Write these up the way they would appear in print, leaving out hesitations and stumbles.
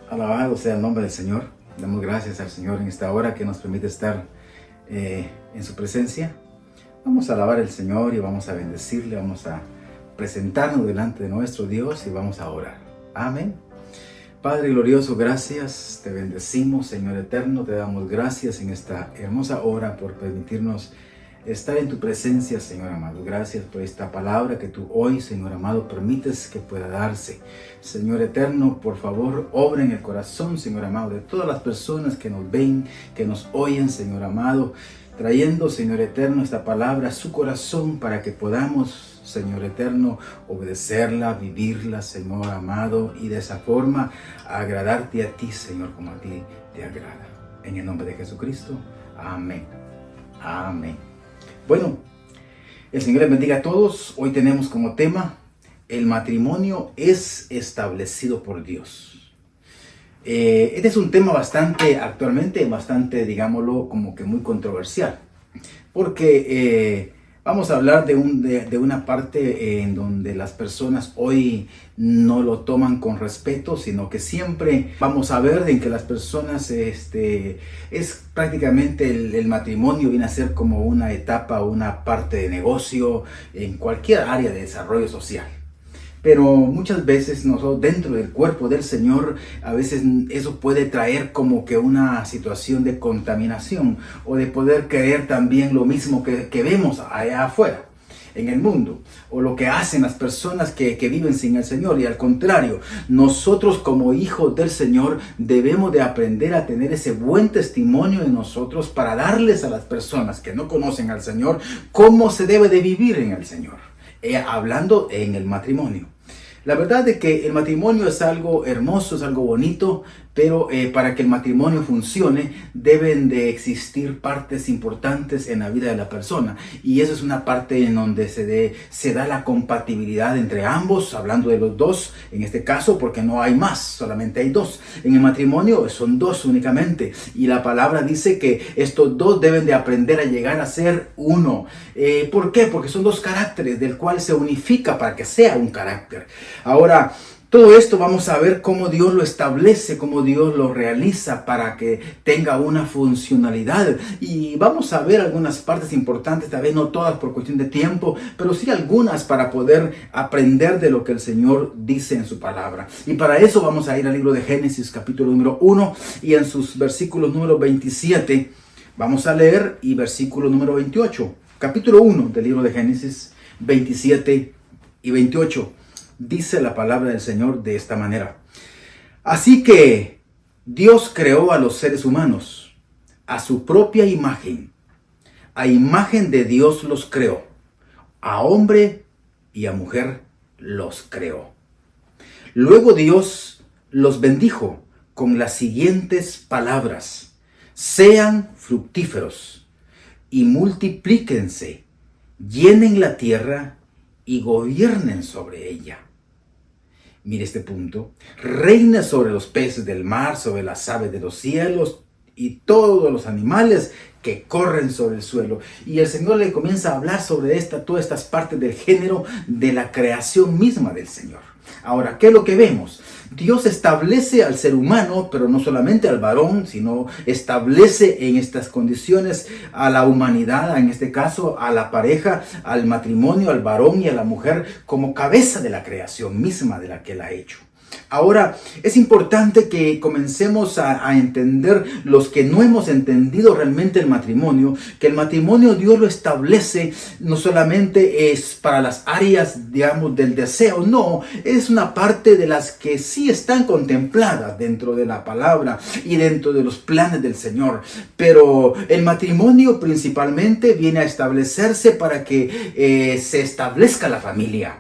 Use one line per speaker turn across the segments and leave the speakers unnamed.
Alabado sea el nombre del Señor. Damos gracias al Señor en esta hora que nos permite estar en su presencia. Vamos a alabar al Señor y vamos a bendecirle, vamos a presentarnos delante de nuestro Dios y vamos a orar. Amén. Padre glorioso, gracias, te bendecimos, Señor eterno, te damos gracias en esta hermosa hora por permitirnos estar en tu presencia, Señor amado. Gracias por esta palabra que tú hoy, Señor amado, permites que pueda darse. Señor eterno, por favor, obra en el corazón, Señor amado, de todas las personas que nos ven, que nos oyen, Señor amado, trayendo, Señor eterno, esta palabra a su corazón para que podamos, Señor eterno, obedecerla, vivirla, Señor amado, y de esa forma agradarte a ti, Señor, como a ti te agrada. En el nombre de Jesucristo, amén. Amén. Bueno, el Señor les bendiga a todos. Hoy tenemos como tema: el matrimonio es establecido por Dios. Este es un tema actualmente bastante, digámoslo, como que muy controversial. Porque vamos a hablar de una parte en donde las personas hoy no lo toman con respeto, sino que siempre vamos a ver en que las personas, es prácticamente el matrimonio viene a ser como una etapa, una parte de negocio en cualquier área de desarrollo social. Pero muchas veces nosotros dentro del cuerpo del Señor, a veces eso puede traer como que una situación de contaminación o de poder querer también lo mismo que vemos allá afuera en el mundo, o lo que hacen las personas que viven sin el Señor. Y al contrario, nosotros como hijos del Señor debemos de aprender a tener ese buen testimonio en nosotros para darles a las personas que no conocen al Señor cómo se debe de vivir en el Señor, hablando en el matrimonio. La verdad es que el matrimonio es algo hermoso, es algo bonito, pero para que el matrimonio funcione deben de existir partes importantes en la vida de la persona, y eso es una parte en donde se da la compatibilidad entre ambos, hablando de los dos en este caso, porque no hay más, solamente hay dos. En el matrimonio son dos únicamente, y la palabra dice que estos dos deben de aprender a llegar a ser uno. ¿Por qué? Porque son dos caracteres del cual se unifica para que sea un carácter. Ahora, todo esto vamos a ver cómo Dios lo establece, cómo Dios lo realiza para que tenga una funcionalidad. Y vamos a ver algunas partes importantes, tal vez no todas por cuestión de tiempo, pero sí algunas para poder aprender de lo que el Señor dice en su palabra. Y para eso vamos a ir al libro de Génesis, capítulo número 1, y en sus versículos número 27, vamos a leer, y versículo número 28. Capítulo 1 del libro de Génesis, 27 y 28. Dice la palabra del Señor de esta manera: así que Dios creó a los seres humanos a su propia imagen. A imagen de Dios los creó. A hombre y a mujer los creó. Luego Dios los bendijo con las siguientes palabras: sean fructíferos y multiplíquense, llenen la tierra y gobiernen sobre ella. Mire este punto: reina sobre los peces del mar, sobre las aves de los cielos y todos los animales que corren sobre el suelo. Y el Señor le comienza a hablar sobre todas estas partes del género de la creación misma del Señor. Ahora, ¿qué es lo que vemos? Dios establece al ser humano, pero no solamente al varón, sino establece en estas condiciones a la humanidad, en este caso a la pareja, al matrimonio, al varón y a la mujer como cabeza de la creación misma de la que Él ha hecho. Ahora, es importante que comencemos a entender, los que no hemos entendido realmente el matrimonio, que el matrimonio Dios lo establece, no solamente es para las áreas, digamos, del deseo, no, es una parte de las que sí están contempladas dentro de la palabra y dentro de los planes del Señor. Pero el matrimonio principalmente viene a establecerse para que se establezca la familia.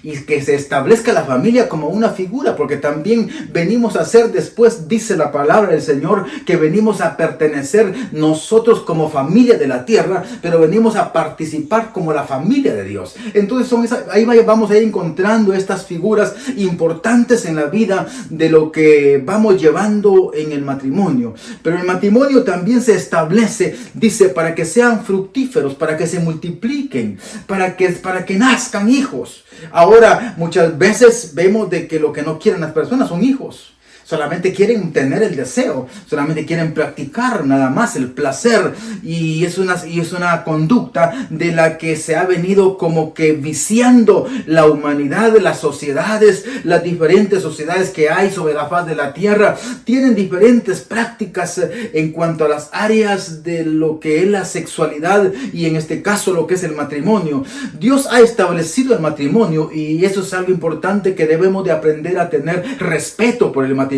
y que se establezca la familia como una figura, porque también venimos a ser, después dice la palabra del Señor, que venimos a pertenecer nosotros como familia de la tierra, pero venimos a participar como la familia de Dios. Entonces ahí vamos a ir encontrando estas figuras importantes en la vida de lo que vamos llevando en el matrimonio. Pero el matrimonio también se establece, dice, para que sean fructíferos, para que se multipliquen, para que nazcan hijos. Ahora, muchas veces vemos de que lo que no quieren las personas son hijos. Solamente quieren tener el deseo, solamente quieren practicar nada más el placer, y es una conducta de la que se ha venido como que viciando la humanidad, las sociedades, las diferentes sociedades que hay sobre la faz de la tierra. Tienen diferentes prácticas en cuanto a las áreas de lo que es la sexualidad y en este caso lo que es el matrimonio. Dios ha establecido el matrimonio y eso es algo importante que debemos de aprender a tener respeto por el matrimonio.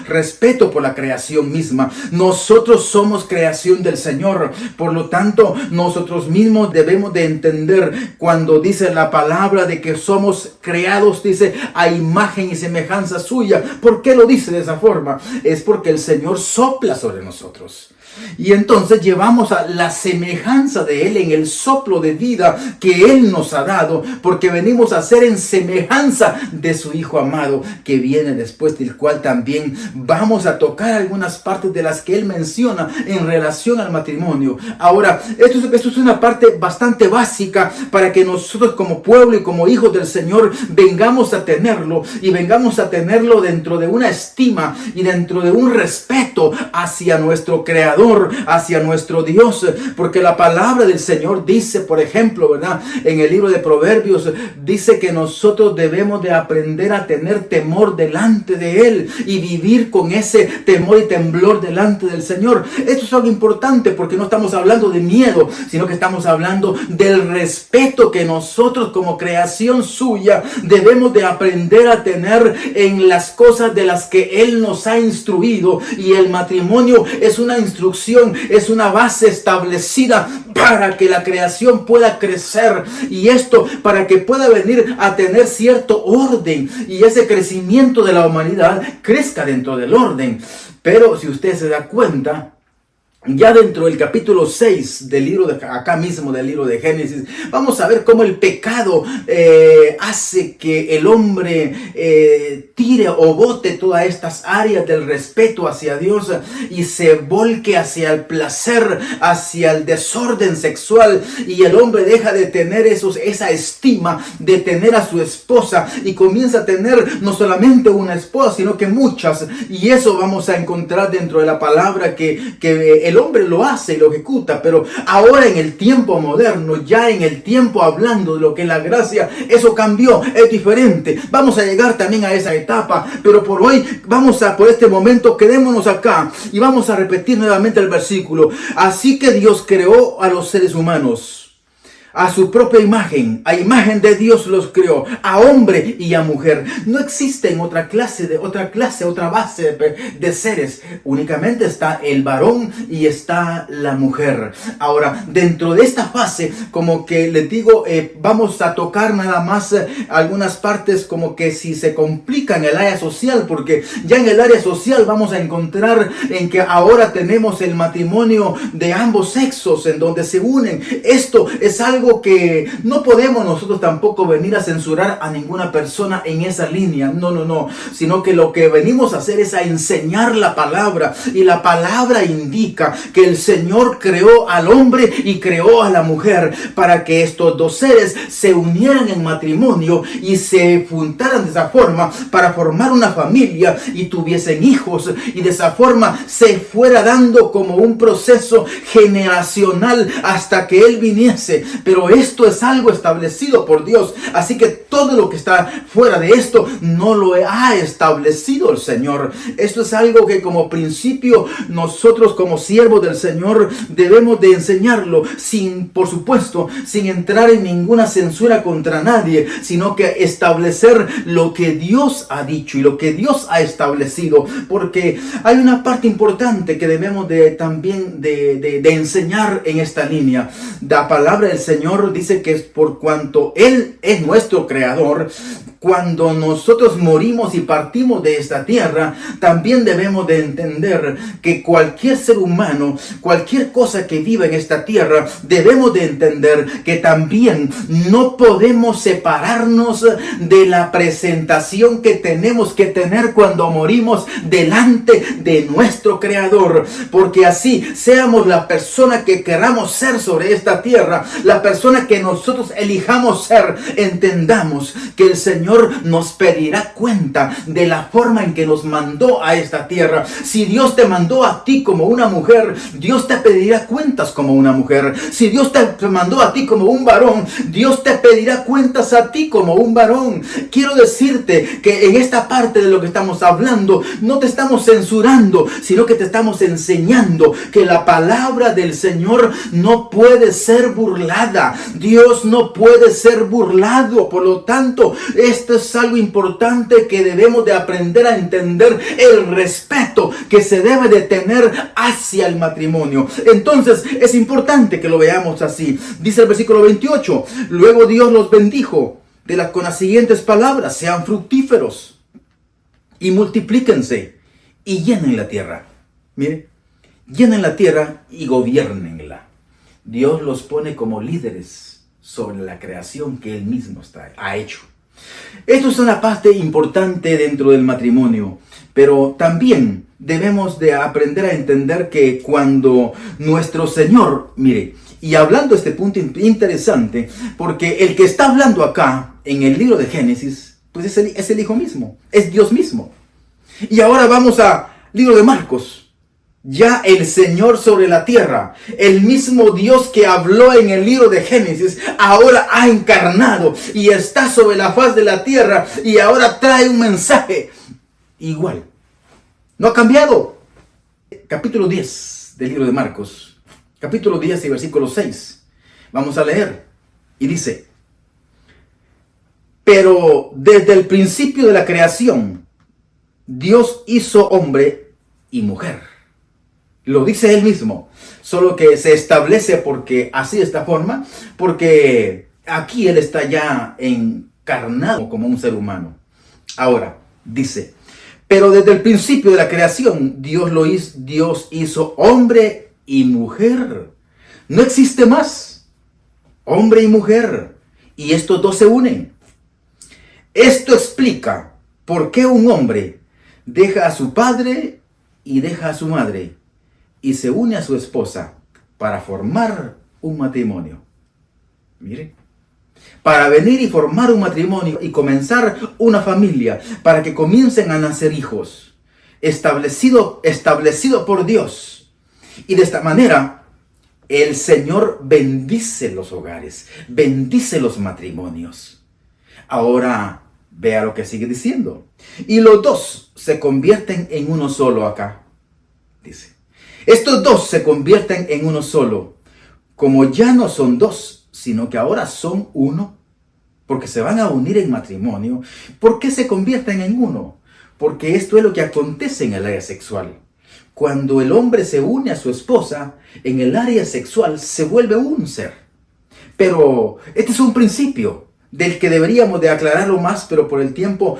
Respeto por la creación misma. Nosotros somos creación del Señor, por lo tanto nosotros mismos debemos de entender cuando dice la palabra de que somos creados, dice, a imagen y semejanza suya. ¿Por qué lo dice de esa forma? Es porque el Señor sopla sobre nosotros. Y entonces llevamos a la semejanza de Él en el soplo de vida que Él nos ha dado, porque venimos a ser en semejanza de su Hijo amado que viene después, del cual también vamos a tocar algunas partes de las que Él menciona en relación al matrimonio. Ahora, esto es una parte bastante básica para que nosotros como pueblo y como hijos del Señor vengamos a tenerlo, y vengamos a tenerlo dentro de una estima y dentro de un respeto hacia nuestro Creador, hacia nuestro Dios, porque la palabra del Señor dice, por ejemplo, ¿verdad? En el libro de Proverbios dice que nosotros debemos de aprender a tener temor delante de Él y vivir con ese temor y temblor delante del Señor. Esto es algo importante porque no estamos hablando de miedo, sino que estamos hablando del respeto que nosotros como creación suya debemos de aprender a tener en las cosas de las que Él nos ha instruido. Y el matrimonio es una instrucción, es una base establecida para que la creación pueda crecer, y esto para que pueda venir a tener cierto orden y ese crecimiento de la humanidad crezca dentro del orden. Pero si usted se da cuenta, ya dentro del capítulo 6 del libro acá mismo del libro de Génesis, vamos a ver cómo el pecado hace que el hombre tire o bote todas estas áreas del respeto hacia Dios y se volque hacia el placer, hacia el desorden sexual, y el hombre deja de tener esa estima de tener a su esposa y comienza a tener no solamente una esposa, sino que muchas. Y eso vamos a encontrar dentro de la palabra que el hombre lo hace y lo ejecuta. Pero ahora en el tiempo moderno, ya en el tiempo hablando de lo que es la gracia, eso cambió, es diferente. Vamos a llegar también a esa etapa, pero por hoy por este momento quedémonos acá y vamos a repetir nuevamente el versículo. Así que Dios creó a los seres humanos a su propia imagen, a imagen de Dios los creó, a hombre y a mujer. No existe otra base de seres. Únicamente está el varón y está la mujer. Ahora, dentro de esta fase, como que les digo, vamos a tocar nada más algunas partes como que si se complica en el área social, porque ya en el área social vamos a encontrar en que ahora tenemos el matrimonio de ambos sexos, en donde se unen. Esto es algo que no podemos nosotros tampoco venir a censurar a ninguna persona en esa línea, no, sino que lo que venimos a hacer es a enseñar la palabra, y la palabra indica que el Señor creó al hombre y creó a la mujer para que estos dos seres se unieran en matrimonio y se juntaran de esa forma para formar una familia y tuviesen hijos, y de esa forma se fuera dando como un proceso generacional hasta que Él viniese. Pero esto es algo establecido por Dios, así que todo lo que está fuera de esto no lo ha establecido el Señor. Esto es algo que como principio nosotros como siervos del Señor debemos de enseñarlo, por supuesto, sin entrar en ninguna censura contra nadie, sino que establecer lo que Dios ha dicho y lo que Dios ha establecido, porque hay una parte importante que debemos también de enseñar en esta línea. La palabra del Señor Señor dice que es por cuanto Él es nuestro creador, cuando nosotros morimos y partimos de esta tierra, también debemos de entender que cualquier ser humano, cualquier cosa que viva en esta tierra, debemos de entender que también no podemos separarnos de la presentación que tenemos que tener cuando morimos delante de nuestro creador, porque así seamos la persona que queramos ser sobre esta tierra, la persona que nosotros elijamos ser, entendamos que el Señor nos pedirá cuenta de la forma en que nos mandó a esta tierra. Si Dios te mandó a ti como una mujer, Dios te pedirá cuentas como una mujer. Si Dios te mandó a ti como un varón, Dios te pedirá cuentas a ti como un varón. Quiero decirte que en esta parte de lo que estamos hablando, no te estamos censurando, sino que te estamos enseñando que la palabra del Señor no puede ser burlada. Dios no puede ser burlado. Por lo tanto, esto es algo importante que debemos de aprender a entender, el respeto que se debe de tener hacia el matrimonio. Entonces es importante que lo veamos así. Dice el versículo 28, luego Dios los bendijo con las siguientes palabras: sean fructíferos y multiplíquense y llenen la tierra. Mire, llenen la tierra y gobiernenla. Dios los pone como líderes sobre la creación que Él mismo ha hecho. Esto es una parte importante dentro del matrimonio, pero también debemos de aprender a entender que cuando nuestro Señor, mire, y hablando de este punto interesante, porque el que está hablando acá en el libro de Génesis, pues es el Hijo mismo, es Dios mismo. Y ahora vamos al libro de Marcos. Ya el Señor sobre la tierra, el mismo Dios que habló en el libro de Génesis, ahora ha encarnado y está sobre la faz de la tierra y ahora trae un mensaje igual. No ha cambiado. Capítulo 10 del libro de Marcos, capítulo 10 y versículo 6. Vamos a leer. Y dice: pero desde el principio de la creación, Dios hizo hombre y mujer. Lo dice Él mismo, solo que se establece porque así de esta forma, porque aquí Él está ya encarnado como un ser humano. Ahora, dice, pero desde el principio de la creación, Dios hizo hombre y mujer. No existe más hombre y mujer, y estos dos se unen. Esto explica por qué un hombre deja a su padre y deja a su madre y se une a su esposa para formar un matrimonio. Mire, para venir y formar un matrimonio y comenzar una familia, para que comiencen a nacer hijos, establecido por Dios. Y de esta manera, el Señor bendice los hogares, bendice los matrimonios. Ahora, vea lo que sigue diciendo. Y los dos se convierten en uno solo acá, dice. Estos dos se convierten en uno solo, como ya no son dos, sino que ahora son uno, porque se van a unir en matrimonio. ¿Por qué se convierten en uno? Porque esto es lo que acontece en el área sexual. Cuando el hombre se une a su esposa, en el área sexual se vuelve un ser. Pero este es un principio del que deberíamos de aclararlo más, pero por el tiempo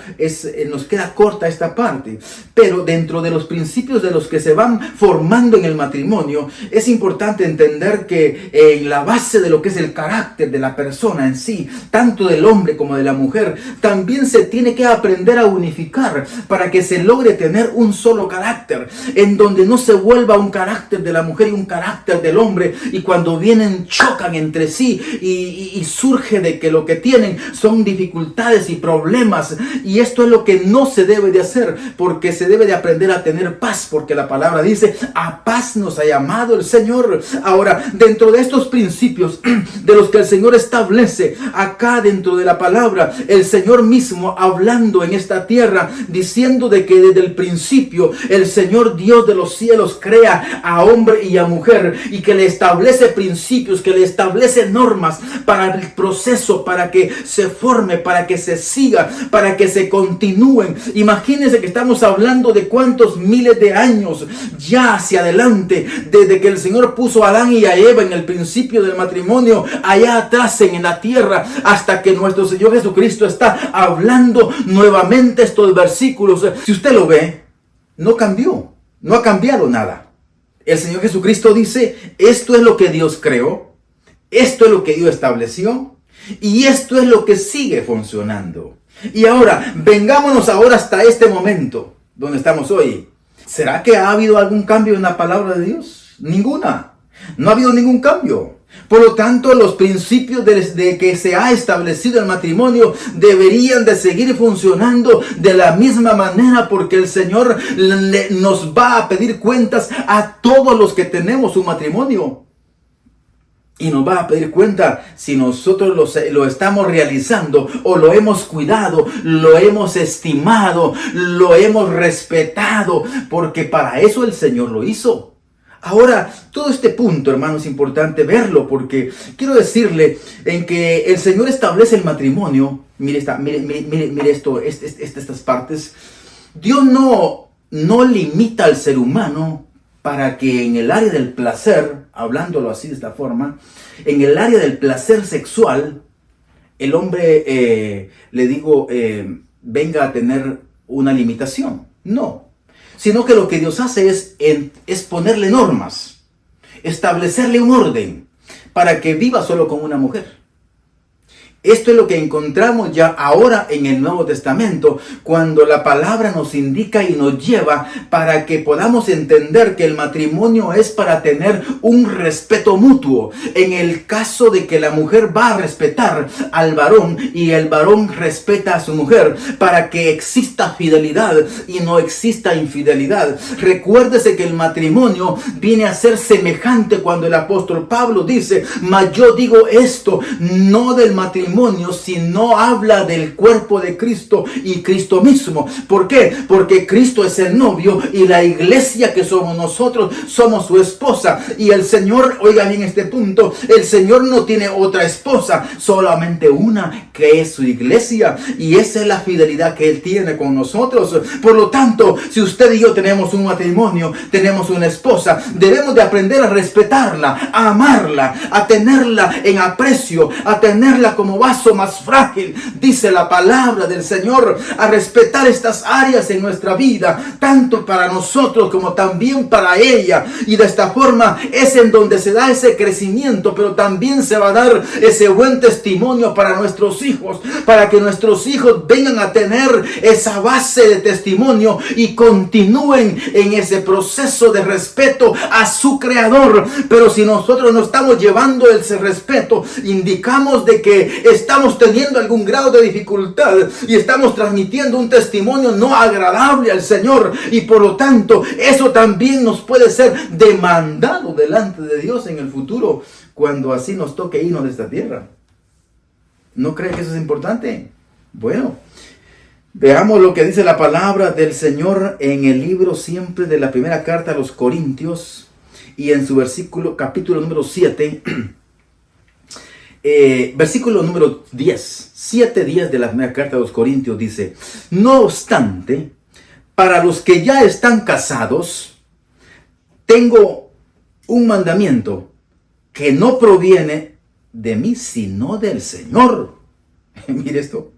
nos queda corta esta parte. Pero dentro de los principios de los que se van formando en el matrimonio, es importante entender que en la base de lo que es el carácter de la persona en sí, tanto del hombre como de la mujer, también se tiene que aprender a unificar para que se logre tener un solo carácter, en donde no se vuelva un carácter de la mujer y un carácter del hombre, y cuando vienen chocan entre sí y surge de que lo que tienen son dificultades y problemas, y esto es lo que no se debe de hacer, porque se debe de aprender a tener paz, porque la palabra dice: a paz nos ha llamado el Señor. Ahora, dentro de estos principios de los que el Señor establece acá dentro de la palabra, el Señor mismo hablando en esta tierra, diciendo de que desde el principio el Señor Dios de los cielos crea a hombre y a mujer, y que le establece principios, que le establece normas para el proceso, para que se forme, para que se siga, para que se continúen. Imagínense que estamos hablando de cuántos miles de años ya hacia adelante, desde que el Señor puso a Adán y a Eva en el principio del matrimonio, allá atrás en la tierra, hasta que nuestro Señor Jesucristo está hablando nuevamente estos versículos. Si usted lo ve, no cambió, no ha cambiado nada. El Señor Jesucristo dice, esto es lo que Dios creó, esto es lo que Dios estableció y esto es lo que sigue funcionando. Y ahora, vengámonos ahora hasta este momento donde estamos hoy. ¿Será que ha habido algún cambio en la palabra de Dios? Ninguna. No ha habido ningún cambio. Por lo tanto, los principios desde que se ha establecido el matrimonio deberían de seguir funcionando de la misma manera, porque el Señor nos va a pedir cuentas a todos los que tenemos un matrimonio. Y nos va a pedir cuenta si nosotros lo estamos realizando o lo hemos cuidado, lo hemos estimado, lo hemos respetado, porque para eso el Señor lo hizo. Ahora, todo este punto, hermano, es importante verlo, porque quiero decirle en que el Señor establece el matrimonio. Mire esto, estas partes. Dios no limita al ser humano para que en el área del placer, hablándolo así de esta forma, en el área del placer sexual, el hombre, venga a tener una limitación. No. Sino que lo que Dios hace es ponerle normas, establecerle un orden para que viva solo con una mujer. Esto es lo que encontramos ya ahora en el Nuevo Testamento, cuando la palabra nos indica y nos lleva para que podamos entender que el matrimonio es para tener un respeto mutuo. En el caso de que la mujer va a respetar al varón y el varón respeta a su mujer, para que exista fidelidad y no exista infidelidad. Recuérdese que el matrimonio viene a ser semejante cuando el apóstol Pablo dice, mas yo digo esto, no del matrimonio, sino habla del cuerpo de Cristo y Cristo mismo. ¿Por qué? Porque Cristo es el novio y la iglesia que somos nosotros somos su esposa. Y el Señor, oigan bien este punto, el Señor no tiene otra esposa, solamente una, que es su iglesia, y esa es la fidelidad que Él tiene con nosotros. Por lo tanto, si usted y yo tenemos un matrimonio, tenemos una esposa, debemos de aprender a respetarla, a amarla, a tenerla en aprecio, a tenerla como vaso más frágil, dice la palabra del Señor, a respetar estas áreas en nuestra vida, tanto para nosotros como también para ella. Y de esta forma es en donde se da ese crecimiento, pero también se va a dar ese buen testimonio para nuestros hijos, para que nuestros hijos vengan a tener esa base de testimonio y continúen en ese proceso de respeto a su Creador. Pero si nosotros no estamos llevando ese respeto, indicamos de que estamos teniendo algún grado de dificultad y estamos transmitiendo un testimonio no agradable al Señor, y por lo tanto eso también nos puede ser demandado delante de Dios en el futuro, cuando así nos toque irnos de esta tierra. ¿No cree que eso es importante? Bueno, veamos lo que dice la palabra del Señor en el libro siempre de la primera carta a los Corintios, y en su capítulo número 7, versículo número 10, 7:10 de la primera carta de los Corintios dice, no obstante, para los que ya están casados, tengo un mandamiento que no proviene de mí, sino del Señor. Mire esto.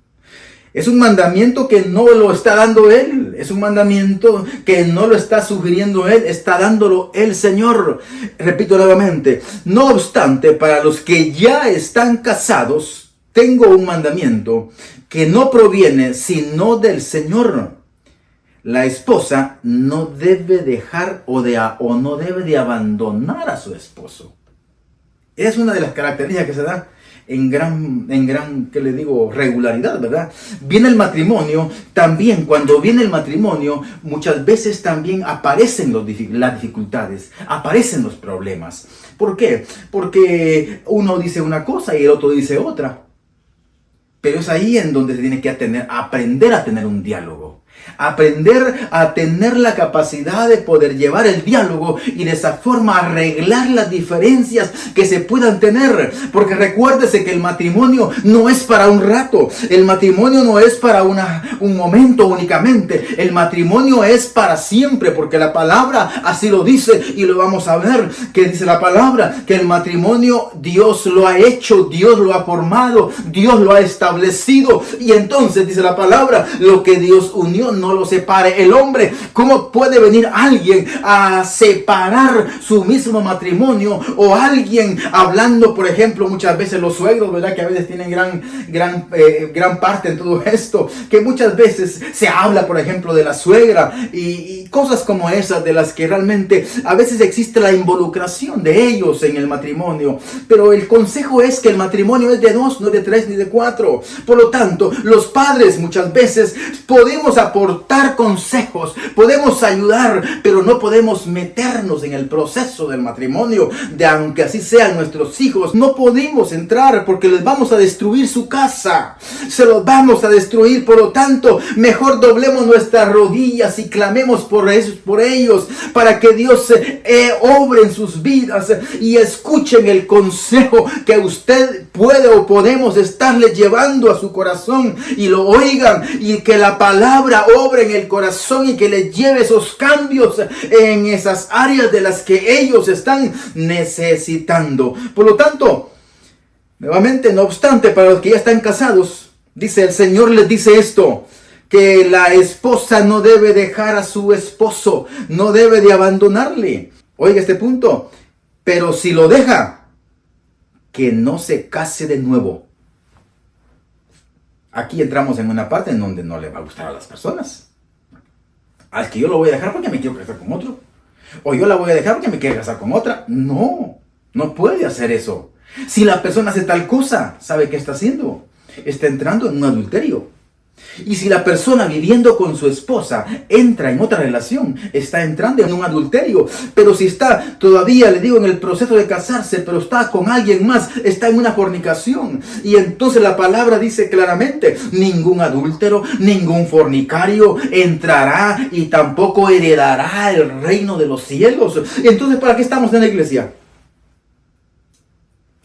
Es un mandamiento que no lo está dando Él. Es un mandamiento que no lo está sugiriendo Él. Está dándolo el Señor. Repito nuevamente. No obstante, para los que ya están casados, tengo un mandamiento que no proviene sino del Señor. La esposa no debe dejar o no debe de abandonar a su esposo. Es una de las características que se da en gran, ¿qué le digo?, regularidad, ¿verdad? Viene el matrimonio, también cuando viene el matrimonio, muchas veces también aparecen las dificultades, aparecen los problemas. ¿Por qué? Porque uno dice una cosa y el otro dice otra. Pero es ahí en donde se tiene que aprender a tener un diálogo, Aprender a tener la capacidad de poder llevar el diálogo y de esa forma arreglar las diferencias que se puedan tener. Porque recuérdese que el matrimonio no es para un rato. El matrimonio no es para un momento únicamente. El matrimonio es para siempre, porque la palabra así lo dice y lo vamos a ver. Que dice la palabra que el matrimonio Dios lo ha hecho, Dios lo ha formado, Dios lo ha establecido. Y entonces dice la palabra, lo que Dios unió no lo separe el hombre. ¿Cómo puede venir alguien a separar su mismo matrimonio? O alguien hablando, por ejemplo, muchas veces los suegros, ¿verdad? Que a veces tienen gran parte en todo esto. Que muchas veces se habla, por ejemplo, de la suegra y cosas como esas, de las que realmente a veces existe la involucración de ellos en el matrimonio. Pero el consejo es que el matrimonio es de 2, no de 3 ni de 4. Por lo tanto, los padres muchas veces podemos aportar consejos, podemos ayudar, pero no podemos meternos en el proceso del matrimonio, de aunque así sean nuestros hijos. No podemos entrar porque les vamos a destruir su casa, se los vamos a destruir. Por lo tanto, mejor doblemos nuestras rodillas y clamemos por ellos, para que Dios obre en sus vidas y escuchen el consejo que usted puede o podemos estarle llevando a su corazón, y lo oigan, y que la palabra obre en el corazón y que les lleve esos cambios en esas áreas de las que ellos están necesitando. Por lo tanto, nuevamente, no obstante, para los que ya están casados, dice el Señor, les dice esto: que la esposa no debe dejar a su esposo, no debe de abandonarle. Oiga este punto: pero si lo deja, que no se case de nuevo. Aquí entramos en una parte en donde no le va a gustar a las personas. Es que yo lo voy a dejar porque me quiero casar con otro. O yo la voy a dejar porque me quiero casar con otra. No, no puede hacer eso. Si la persona hace tal cosa, ¿sabe qué está haciendo? Está entrando en un adulterio. Y si la persona viviendo con su esposa entra en otra relación, está entrando en un adulterio. Pero si está todavía, le digo, en el proceso de casarse, pero está con alguien más, está en una fornicación. Y entonces la palabra dice claramente: ningún adúltero, ningún fornicario entrará y tampoco heredará el reino de los cielos. Entonces, ¿para qué estamos en la iglesia?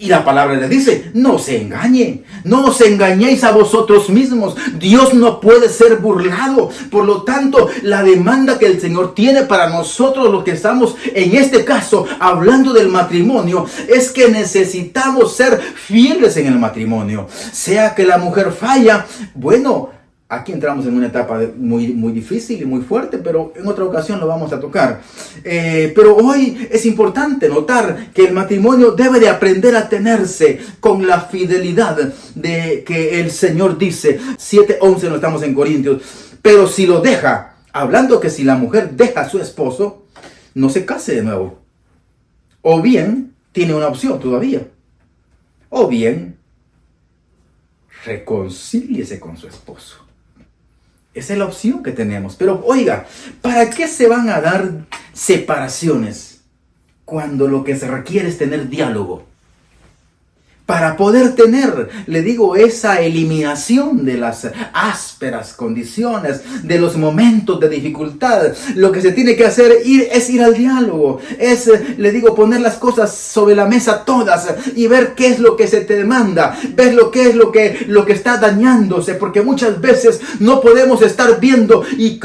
Y la palabra le dice: no se engañen, no os engañéis a vosotros mismos. Dios no puede ser burlado. Por lo tanto, la demanda que el Señor tiene para nosotros, los que estamos en este caso hablando del matrimonio, es que necesitamos ser fieles en el matrimonio. Sea que la mujer falla, bueno, aquí entramos en una etapa muy difícil y muy fuerte, pero en otra ocasión lo vamos a tocar. Pero hoy es importante notar que el matrimonio debe de aprender a tenerse con la fidelidad de que el Señor dice. 7:11 no estamos en Corintios. Pero si lo deja, hablando que si la mujer deja a su esposo, no se case de nuevo. O bien, tiene una opción todavía. O bien, reconcíliese con su esposo. Esa es la opción que tenemos. Pero oiga, ¿para qué se van a dar separaciones cuando lo que se requiere es tener diálogo? Para poder tener, le digo, esa eliminación de las ásperas condiciones, de los momentos de dificultad, lo que se tiene que hacer es ir al diálogo. Es, le digo, poner las cosas sobre la mesa todas y ver qué es lo que se te demanda, ver lo que es lo que está dañándose, porque muchas veces no podemos estar viendo y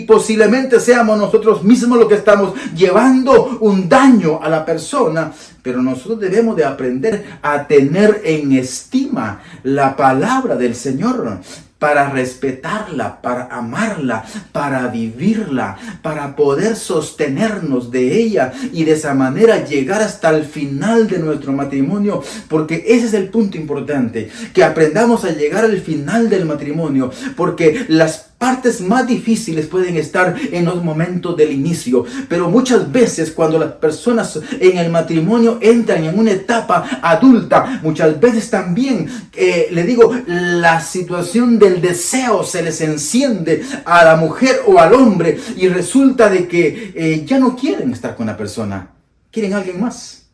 posiblemente seamos nosotros mismos los que estamos llevando un daño a la persona. Pero nosotros debemos de aprender a tener en estima la palabra del Señor, para respetarla, para amarla, para vivirla, para poder sostenernos de ella y de esa manera llegar hasta el final de nuestro matrimonio, porque ese es el punto importante, que aprendamos a llegar al final del matrimonio, porque las partes más difíciles pueden estar en los momentos del inicio, pero muchas veces cuando las personas en el matrimonio entran en una etapa adulta, muchas veces también, le digo, la situación del deseo se les enciende a la mujer o al hombre y resulta de que ya no quieren estar con la persona, quieren a alguien más,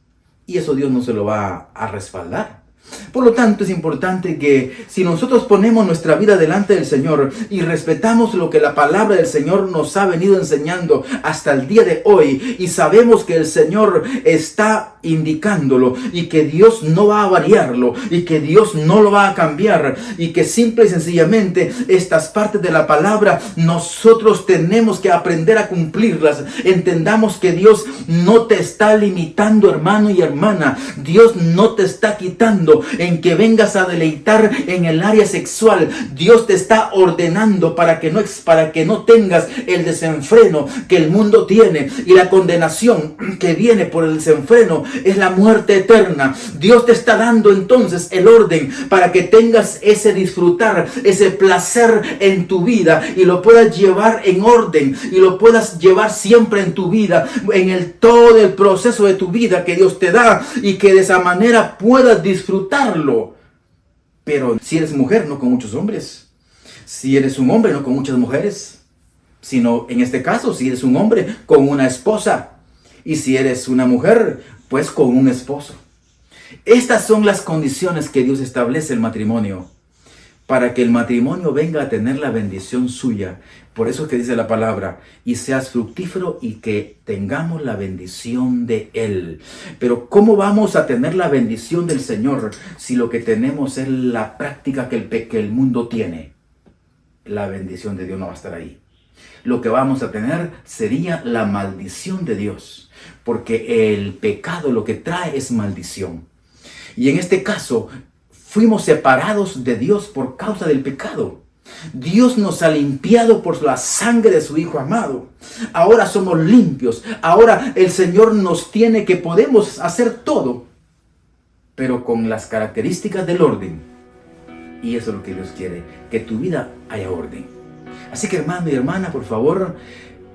y eso Dios no se lo va a respaldar. Por lo tanto, es importante que si nosotros ponemos nuestra vida delante del Señor y respetamos lo que la palabra del Señor nos ha venido enseñando hasta el día de hoy, y sabemos que el Señor está indicándolo y que Dios no va a variarlo y que Dios no lo va a cambiar, y que simple y sencillamente estas partes de la palabra nosotros tenemos que aprender a cumplirlas. Entendamos que Dios no te está limitando, hermano y hermana. Dios no te está quitando en que vengas a deleitar en el área sexual. Dios te está ordenando para que no tengas el desenfreno que el mundo tiene, y la condenación que viene por el desenfreno es la muerte eterna. Dios te está dando entonces el orden para que tengas ese disfrutar, ese placer en tu vida, y lo puedas llevar en orden, y lo puedas llevar siempre en tu vida, en todo el proceso de tu vida que Dios te da, y que de esa manera puedas disfrutarlo. Pero si eres mujer, no con muchos hombres. Si eres un hombre, no con muchas mujeres. Sino en este caso, si eres un hombre, con una esposa. Y si eres una mujer, pues con un esposo. Estas son las condiciones que Dios establece el matrimonio, para que el matrimonio venga a tener la bendición suya. Por eso es que dice la palabra: y seas fructífero y que tengamos la bendición de Él. Pero ¿cómo vamos a tener la bendición del Señor si lo que tenemos es la práctica que el mundo tiene? La bendición de Dios no va a estar ahí. Lo que vamos a tener sería la maldición de Dios, porque el pecado lo que trae es maldición. Y en este caso, fuimos separados de Dios por causa del pecado. Dios nos ha limpiado por la sangre de su Hijo amado. Ahora somos limpios. Ahora el Señor nos tiene que podemos hacer todo, pero con las características del orden. Y eso es lo que Dios quiere, que tu vida haya orden. Así que, hermano y hermana, por favor,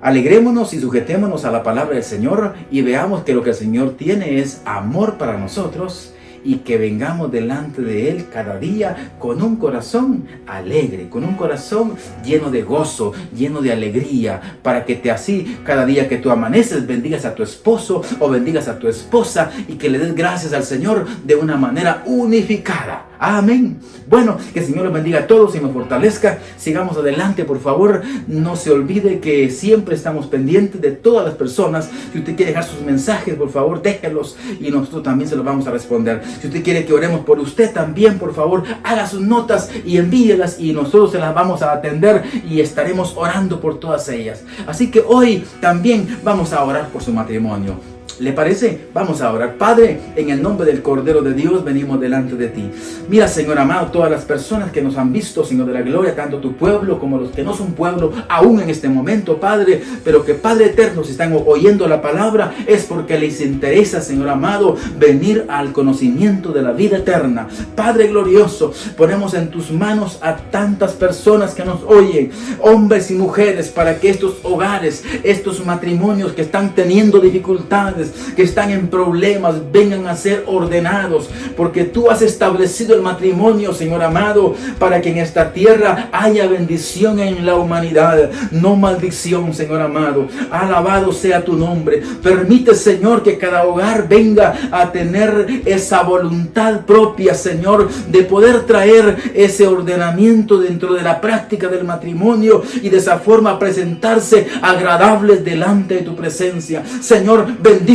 alegrémonos y sujetémonos a la palabra del Señor, y veamos que lo que el Señor tiene es amor para nosotros, y que vengamos delante de Él cada día con un corazón alegre, con un corazón lleno de gozo, lleno de alegría, para que así cada día que tú amaneces bendigas a tu esposo o bendigas a tu esposa, y que le des gracias al Señor de una manera unificada. Amén. Bueno, que el Señor los bendiga a todos y nos fortalezca. Sigamos adelante, por favor. No se olvide que siempre estamos pendientes de todas las personas. Si usted quiere dejar sus mensajes, por favor, déjelos y nosotros también se los vamos a responder. Si usted quiere que oremos por usted también, por favor, haga sus notas y envíelas, y nosotros se las vamos a atender y estaremos orando por todas ellas. Así que hoy también vamos a orar por su matrimonio. ¿Le parece? Vamos a orar. Padre, en el nombre del Cordero de Dios, venimos delante de ti. Mira, Señor amado, todas las personas que nos han visto, Señor de la gloria, tanto tu pueblo como los que no son pueblo, aún en este momento, Padre, pero que, Padre eterno, si están oyendo la palabra, es porque les interesa, Señor amado, venir al conocimiento de la vida eterna. Padre glorioso, ponemos en tus manos a tantas personas que nos oyen, hombres y mujeres, para que estos hogares, estos matrimonios que están teniendo dificultades, que están en problemas, vengan a ser ordenados, porque tú has establecido el matrimonio, Señor amado, para que en esta tierra haya bendición en la humanidad, no maldición, Señor amado. Alabado sea tu nombre. Permite, Señor, que cada hogar venga a tener esa voluntad propia, Señor, de poder traer ese ordenamiento dentro de la práctica del matrimonio, y de esa forma presentarse agradables delante de tu presencia. Señor, bendíceles,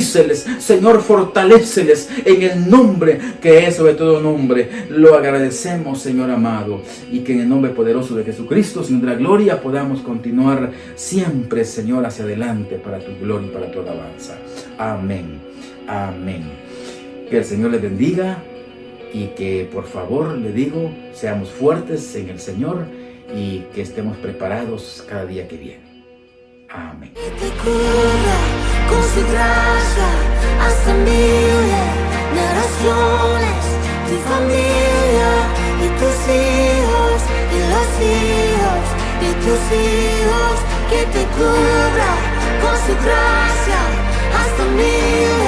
Señor, fortaléceles en el nombre que es sobre todo nombre. Lo agradecemos, Señor amado, y que en el nombre poderoso de Jesucristo, Señor de la gloria, podamos continuar siempre, Señor, hacia adelante para tu gloria y para tu alabanza. Amén. Amén. Que el Señor les bendiga, y que, por favor, le digo, seamos fuertes en el Señor y que estemos preparados cada día que viene. Amén.
Que te cubra con su gracia hasta 1000 generaciones, tu familia y tus hijos y los hijos y tus hijos. Que te cubra con su gracia hasta 1000